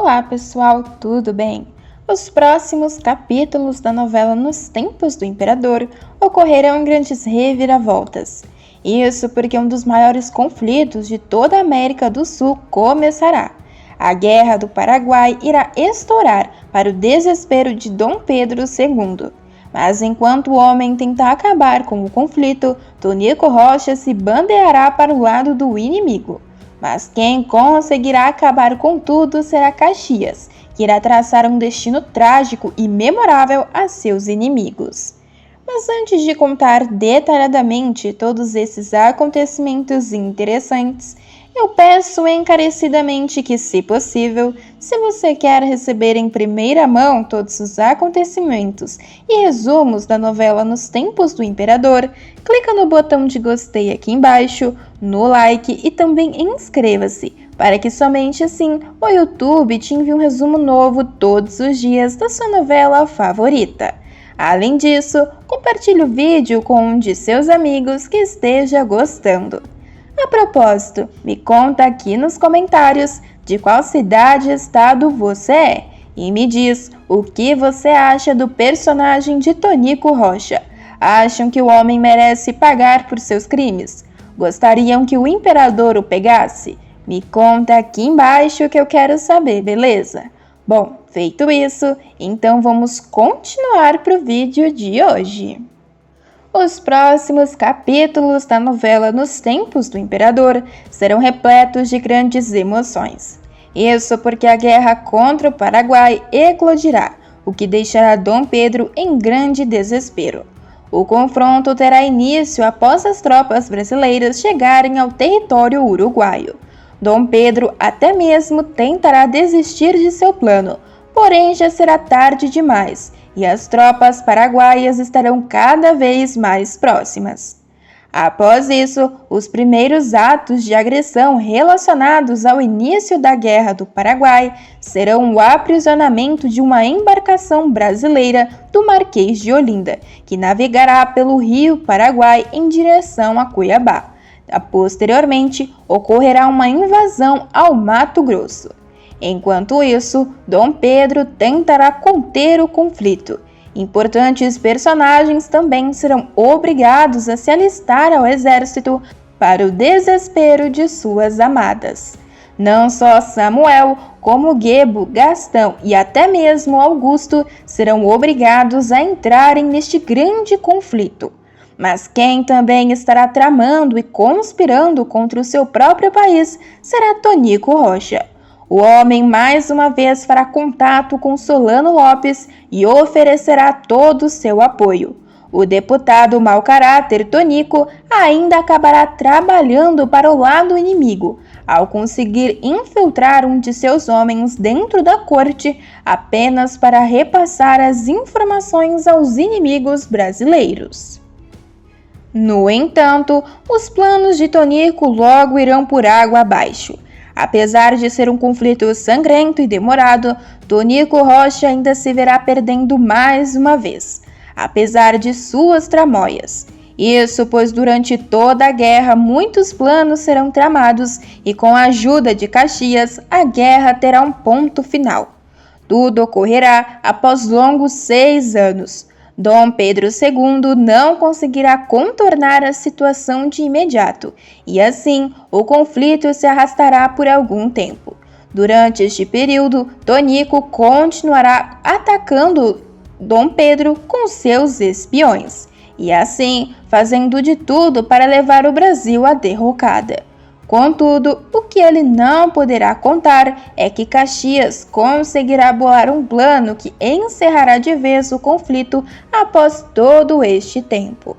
Olá pessoal, tudo bem? Os próximos capítulos da novela Nos Tempos do Imperador ocorrerão grandes reviravoltas. Isso porque um dos maiores conflitos de toda a América do Sul começará. A Guerra do Paraguai irá estourar para o desespero de Dom Pedro II. Mas enquanto o homem tenta acabar com o conflito, Tonico Rocha se bandeará para o lado do inimigo. Mas quem conseguirá acabar com tudo será Caxias, que irá traçar um destino trágico e memorável a seus inimigos. Mas antes de contar detalhadamente todos esses acontecimentos interessantes, eu peço encarecidamente que, se possível, se você quer receber em primeira mão todos os acontecimentos e resumos da novela Nos Tempos do Imperador, clica no botão de gostei aqui embaixo, no like e também inscreva-se, para que somente assim o YouTube te envie um resumo novo todos os dias da sua novela favorita. Além disso, compartilhe o vídeo com um de seus amigos que esteja gostando. A propósito, me conta aqui nos comentários de qual cidade e estado você é e me diz o que você acha do personagem de Tonico Rocha. Acham que o homem merece pagar por seus crimes? Gostariam que o imperador o pegasse? Me conta aqui embaixo que eu quero saber, beleza? Bom, feito isso, então vamos continuar para o vídeo de hoje. Os próximos capítulos da novela Nos Tempos do Imperador serão repletos de grandes emoções. Isso porque a guerra contra o Paraguai eclodirá, o que deixará Dom Pedro em grande desespero. O confronto terá início após as tropas brasileiras chegarem ao território uruguaio. Dom Pedro até mesmo tentará desistir de seu plano, porém já será tarde demais e as tropas paraguaias estarão cada vez mais próximas. Após isso, os primeiros atos de agressão relacionados ao início da Guerra do Paraguai serão o aprisionamento de uma embarcação brasileira do Marquês de Olinda, que navegará pelo rio Paraguai em direção a Cuiabá. Posteriormente, ocorrerá uma invasão ao Mato Grosso. Enquanto isso, Dom Pedro tentará conter o conflito. Importantes personagens também serão obrigados a se alistar ao exército para o desespero de suas amadas. Não só Samuel, como Gebo, Gastão e até mesmo Augusto serão obrigados a entrarem neste grande conflito. Mas quem também estará tramando e conspirando contra o seu próprio país será Tonico Rocha. O homem mais uma vez fará contato com Solano Lopes e oferecerá todo o seu apoio. O deputado mau caráter Tonico ainda acabará trabalhando para o lado inimigo, ao conseguir infiltrar um de seus homens dentro da corte apenas para repassar as informações aos inimigos brasileiros. No entanto, os planos de Tonico logo irão por água abaixo. Apesar de ser um conflito sangrento e demorado, Tonico Rocha ainda se verá perdendo mais uma vez, apesar de suas tramóias. Isso pois durante toda a guerra muitos planos serão tramados e com a ajuda de Caxias a guerra terá um ponto final. Tudo ocorrerá após longos 6 anos. Dom Pedro II não conseguirá contornar a situação de imediato, e assim o conflito se arrastará por algum tempo. Durante este período, Tonico continuará atacando Dom Pedro com seus espiões, e assim fazendo de tudo para levar o Brasil à derrocada. Contudo, o que ele não poderá contar é que Caxias conseguirá bolar um plano que encerrará de vez o conflito após todo este tempo.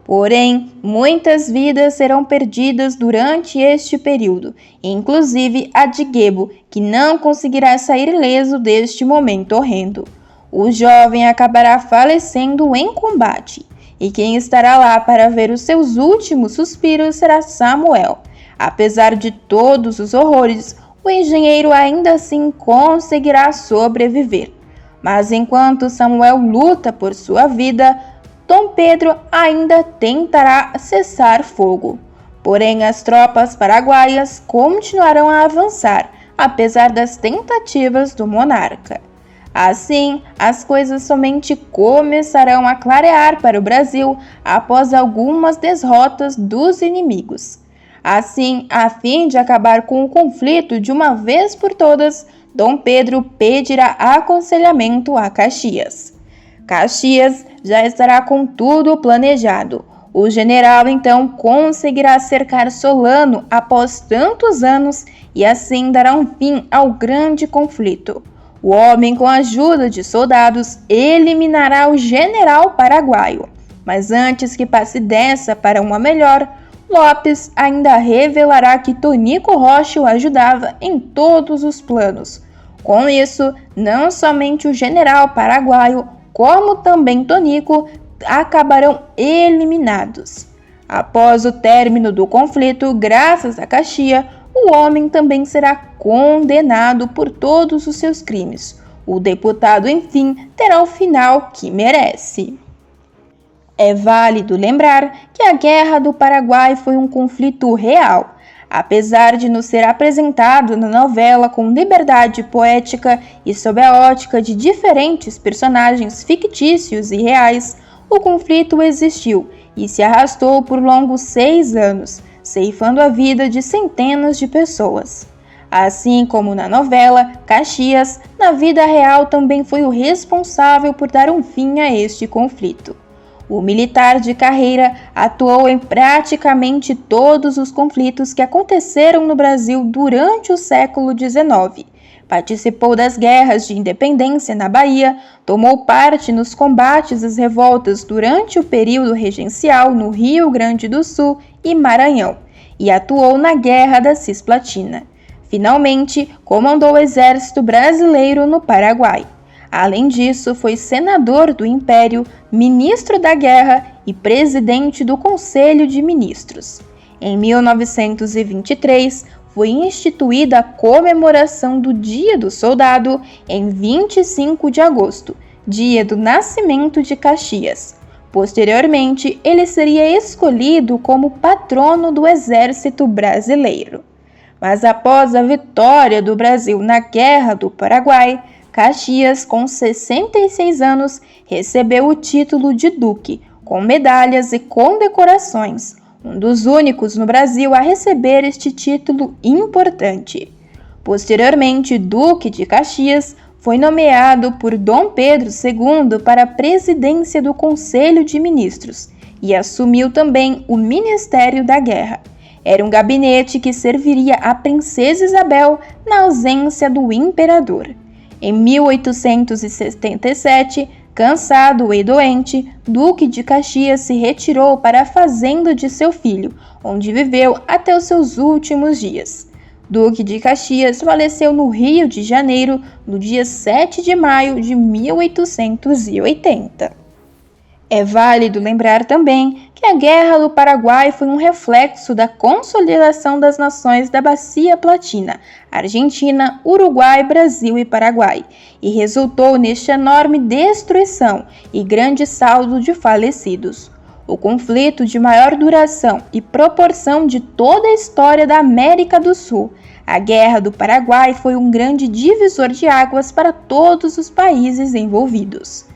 Porém, muitas vidas serão perdidas durante este período, inclusive a de Gebo, que não conseguirá sair ileso deste momento horrendo. O jovem acabará falecendo em combate, e quem estará lá para ver os seus últimos suspiros será Samuel. Apesar de todos os horrores, o engenheiro ainda assim conseguirá sobreviver. Mas enquanto Samuel luta por sua vida, Dom Pedro ainda tentará cessar fogo. Porém, as tropas paraguaias continuarão a avançar, apesar das tentativas do monarca. Assim, as coisas somente começarão a clarear para o Brasil após algumas derrotas dos inimigos. Assim, a fim de acabar com o conflito de uma vez por todas, Dom Pedro pedirá aconselhamento a Caxias. Caxias já estará com tudo planejado. O general então conseguirá cercar Solano após tantos anos e assim dará um fim ao grande conflito. O homem, com a ajuda de soldados, eliminará o general paraguaio. Mas antes que passe dessa para uma melhor, Lopes ainda revelará que Tonico Rocha o ajudava em todos os planos. Com isso, não somente o general paraguaio, como também Tonico, acabarão eliminados. Após o término do conflito, graças a Caxias, o homem também será condenado por todos os seus crimes. O deputado, enfim, terá o final que merece. É válido lembrar que a Guerra do Paraguai foi um conflito real. Apesar de nos ser apresentado na novela com liberdade poética e sob a ótica de diferentes personagens fictícios e reais, o conflito existiu e se arrastou por longos 6 anos, ceifando a vida de centenas de pessoas. Assim como na novela, Caxias, na vida real também foi o responsável por dar um fim a este conflito. O militar de carreira atuou em praticamente todos os conflitos que aconteceram no Brasil durante o século XIX. Participou das guerras de independência na Bahia, tomou parte nos combates às revoltas durante o período regencial no Rio Grande do Sul e Maranhão, e atuou na Guerra da Cisplatina. Finalmente, comandou o Exército Brasileiro no Paraguai. Além disso, foi senador do Império, ministro da Guerra e presidente do Conselho de Ministros. Em 1923, foi instituída a comemoração do Dia do Soldado em 25 de agosto, dia do nascimento de Caxias. Posteriormente, ele seria escolhido como patrono do Exército Brasileiro. Mas após a vitória do Brasil na Guerra do Paraguai, Caxias, com 66 anos, recebeu o título de duque, com medalhas e condecorações, um dos únicos no Brasil a receber este título importante. Posteriormente, Duque de Caxias foi nomeado por Dom Pedro II para a presidência do Conselho de Ministros e assumiu também o Ministério da Guerra. Era um gabinete que serviria à princesa Isabel na ausência do imperador. Em 1877, cansado e doente, Duque de Caxias se retirou para a fazenda de seu filho, onde viveu até os seus últimos dias. Duque de Caxias faleceu no Rio de Janeiro no dia 7 de maio de 1880. É válido lembrar também que a Guerra do Paraguai foi um reflexo da consolidação das nações da Bacia Platina, Argentina, Uruguai, Brasil e Paraguai, e resultou nesta enorme destruição e grande saldo de falecidos. O conflito de maior duração e proporção de toda a história da América do Sul, a Guerra do Paraguai foi um grande divisor de águas para todos os países envolvidos.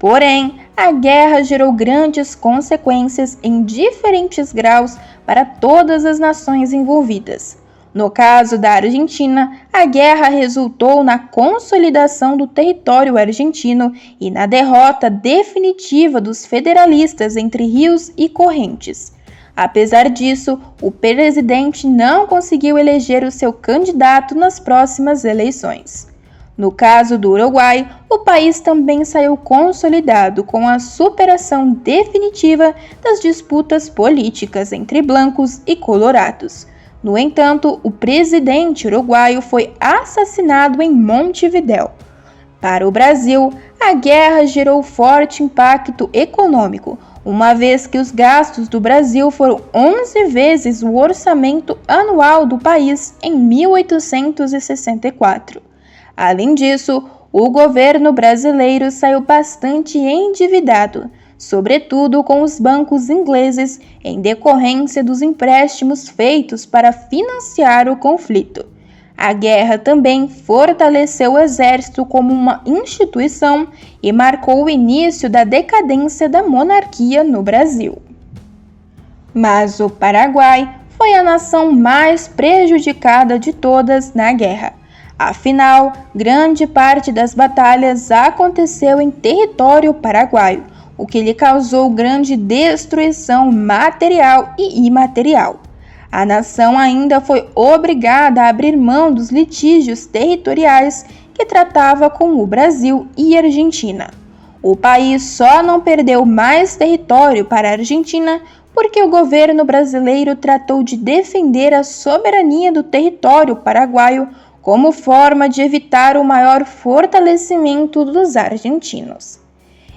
Porém, a guerra gerou grandes consequências em diferentes graus para todas as nações envolvidas. No caso da Argentina, a guerra resultou na consolidação do território argentino e na derrota definitiva dos federalistas entre Rios e Correntes. Apesar disso, o presidente não conseguiu eleger o seu candidato nas próximas eleições. No caso do Uruguai, o país também saiu consolidado com a superação definitiva das disputas políticas entre brancos e colorados. No entanto, o presidente uruguaio foi assassinado em Montevidéu. Para o Brasil, a guerra gerou forte impacto econômico, uma vez que os gastos do Brasil foram 11 vezes o orçamento anual do país em 1864. Além disso, o governo brasileiro saiu bastante endividado, sobretudo com os bancos ingleses, em decorrência dos empréstimos feitos para financiar o conflito. A guerra também fortaleceu o exército como uma instituição e marcou o início da decadência da monarquia no Brasil. Mas o Paraguai foi a nação mais prejudicada de todas na guerra. Afinal, grande parte das batalhas aconteceu em território paraguaio, o que lhe causou grande destruição material e imaterial. A nação ainda foi obrigada a abrir mão dos litígios territoriais que tratava com o Brasil e a Argentina. O país só não perdeu mais território para a Argentina porque o governo brasileiro tratou de defender a soberania do território paraguaio como forma de evitar o maior fortalecimento dos argentinos.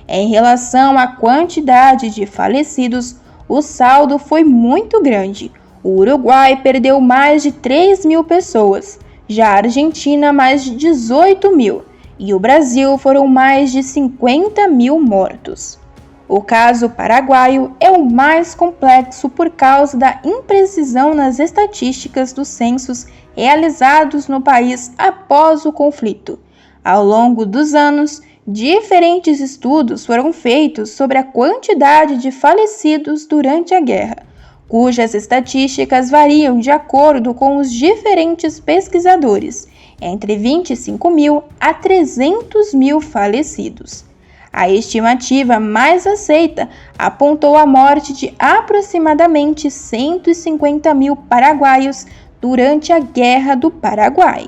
Em relação à quantidade de falecidos, o saldo foi muito grande. O Uruguai perdeu mais de 3.000 pessoas, já a Argentina mais de 18.000 e o Brasil foram mais de 50.000 mortos. O caso paraguaio é o mais complexo por causa da imprecisão nas estatísticas dos censos realizados no país após o conflito. Ao longo dos anos, diferentes estudos foram feitos sobre a quantidade de falecidos durante a guerra, cujas estatísticas variam de acordo com os diferentes pesquisadores, entre 25.000 a 300.000 falecidos. A estimativa mais aceita apontou a morte de aproximadamente 150.000 paraguaios durante a Guerra do Paraguai.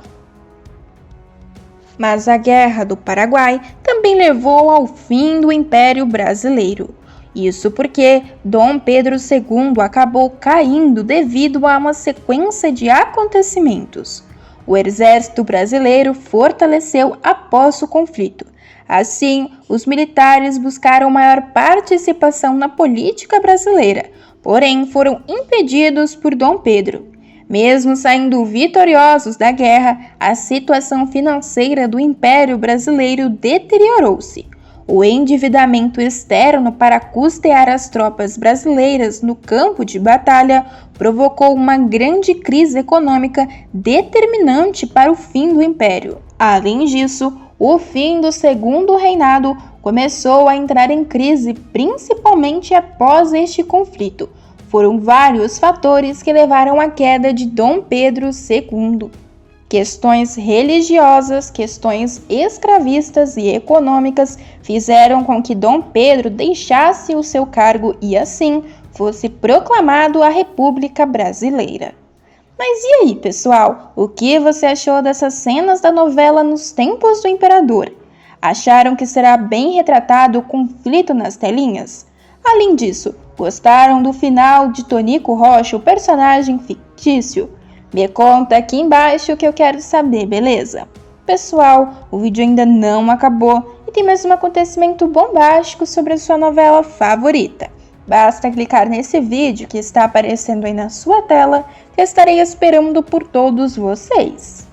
Mas a Guerra do Paraguai também levou ao fim do Império Brasileiro. Isso porque Dom Pedro II acabou caindo devido a uma sequência de acontecimentos. O exército brasileiro fortaleceu após o conflito. Assim, os militares buscaram maior participação na política brasileira, porém foram impedidos por Dom Pedro. Mesmo saindo vitoriosos da guerra, a situação financeira do Império Brasileiro deteriorou-se. O endividamento externo para custear as tropas brasileiras no campo de batalha provocou uma grande crise econômica determinante para o fim do Império. Além disso, o fim do Segundo Reinado começou a entrar em crise, principalmente após este conflito. Foram vários fatores que levaram à queda de Dom Pedro II. Questões religiosas, questões escravistas e econômicas fizeram com que Dom Pedro deixasse o seu cargo e, assim, fosse proclamado a República Brasileira. Mas e aí, pessoal? O que você achou dessas cenas da novela Nos Tempos do Imperador? Acharam que será bem retratado o conflito nas telinhas? Além disso, gostaram do final de Tonico Rocha, o personagem fictício? Me conta aqui embaixo que eu quero saber, beleza? Pessoal, o vídeo ainda não acabou e tem mais um acontecimento bombástico sobre a sua novela favorita. Basta clicar nesse vídeo que está aparecendo aí na sua tela que eu estarei esperando por todos vocês.